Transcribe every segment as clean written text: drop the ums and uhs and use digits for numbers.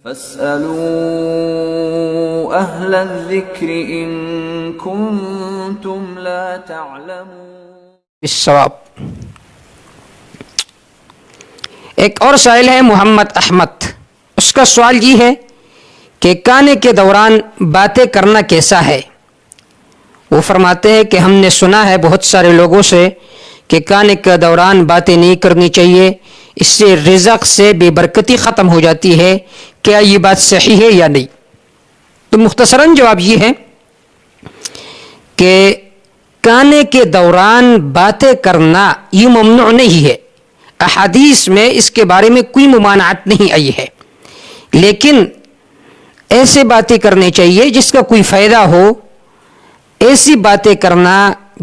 فاسألوا أهل الذكر إن كنتم لا تعلمون. بالصواب. ایک اور سائل ہے محمد احمد، اس کا سوال یہ ہے کہ کانے کے دوران باتیں کرنا کیسا ہے؟ وہ فرماتے ہیں کہ ہم نے سنا ہے بہت سارے لوگوں سے کہ کانے کے دوران باتیں نہیں کرنی چاہیے، اس سے رزق سے بے برکتی ختم ہو جاتی ہے. کیا یہ بات صحیح ہے یا نہیں؟ تو مختصراً جواب یہ ہے کہ کانے کے دوران باتیں کرنا یہ ممنوع نہیں ہے، احادیث میں اس کے بارے میں کوئی ممانعت نہیں آئی ہے، لیکن ایسے باتیں کرنی چاہیے جس کا کوئی فائدہ ہو. ایسی باتیں کرنا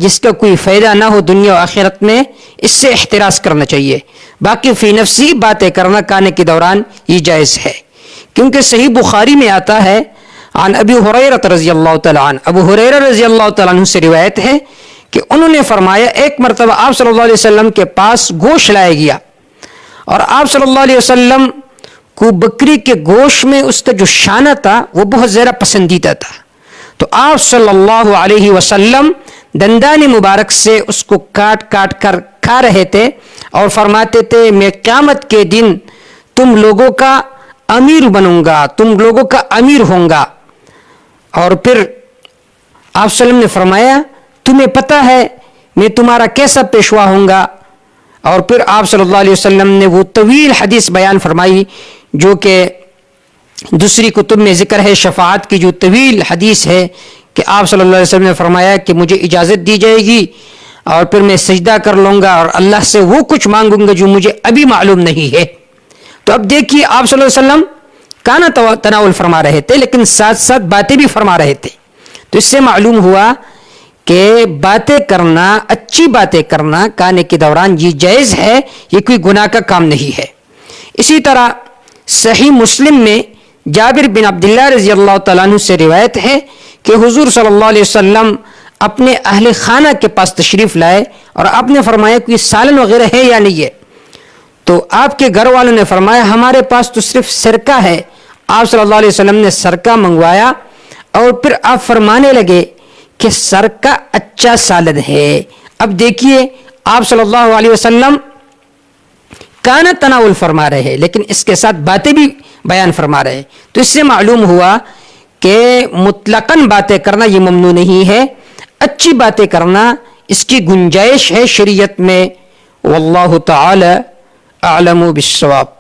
جس کا کوئی فائدہ نہ ہو دنیا و آخرت میں، اس سے احتراز کرنا چاہیے. باقی فی نفسی باتیں کرنا کانے کے دوران یہ جائز ہے، کیونکہ صحیح بخاری میں آتا ہے عن ابی ہریرہ رضی اللہ تعالیٰ عنہ، ابو ہریرہ رضی اللہ تعالیٰ عنہ سے روایت ہے کہ انہوں نے فرمایا ایک مرتبہ آپ صلی اللہ علیہ وسلم کے پاس گوشت لایا گیا، اور آپ صلی اللہ علیہ وسلم کو بکری کے گوشت میں اس کا جو شانہ تھا وہ بہت زیادہ پسندیدہ تھا. تو آپ صلی اللہ علیہ وسلم دندان مبارک سے اس کو کاٹ کاٹ کر کھا رہے تھے اور فرماتے تھے میں قیامت کے دن تم لوگوں کا امیر بنوں گا، تم لوگوں کا امیر ہوں گا. اور پھر آپ صلی اللہ علیہ وسلم نے فرمایا تمہیں پتہ ہے میں تمہارا کیسا پیشوا ہوں گا. اور پھر آپ صلی اللہ علیہ وسلم نے وہ طویل حدیث بیان فرمائی جو کہ دوسری کتب میں ذکر ہے، شفاعت کی جو طویل حدیث ہے کہ آپ صلی اللہ علیہ وسلم نے فرمایا کہ مجھے اجازت دی جائے گی اور پھر میں سجدہ کر لوں گا اور اللہ سے وہ کچھ مانگوں گا جو مجھے ابھی معلوم نہیں ہے. تو اب دیکھیے آپ صلی اللہ علیہ وسلم کانا تناول فرما رہے تھے لیکن ساتھ ساتھ باتیں بھی فرما رہے تھے. تو اس سے معلوم ہوا کہ باتیں کرنا، اچھی باتیں کرنا کانے کے دوران یہ جائز ہے، یہ کوئی گناہ کا کام نہیں ہے. اسی طرح صحیح مسلم میں جابر بن عبداللہ رضی اللہ تعالیٰ عنہ سے روایت ہے کہ حضور صلی اللہ علیہ وسلم اپنے اہل خانہ کے پاس تشریف لائے اور آپ نے فرمایا کوئی سالن وغیرہ ہے یا نہیں ہے؟ تو آپ کے گھر والوں نے فرمایا ہمارے پاس تو صرف سرکہ ہے. آپ صلی اللہ علیہ وسلم نے سرکہ منگوایا اور پھر آپ فرمانے لگے کہ سرکہ اچھا سالن ہے. اب دیکھیے آپ صلی اللہ علیہ وسلم کانا تناول فرما رہے ہیں لیکن اس کے ساتھ باتیں بھی بیان فرما رہے ہیں. تو اس سے معلوم ہوا کہ مطلقاً باتیں کرنا یہ ممنوع نہیں ہے، اچھی باتیں کرنا اس کی گنجائش ہے شریعت میں. واللہ تعالی اعلم بالصواب.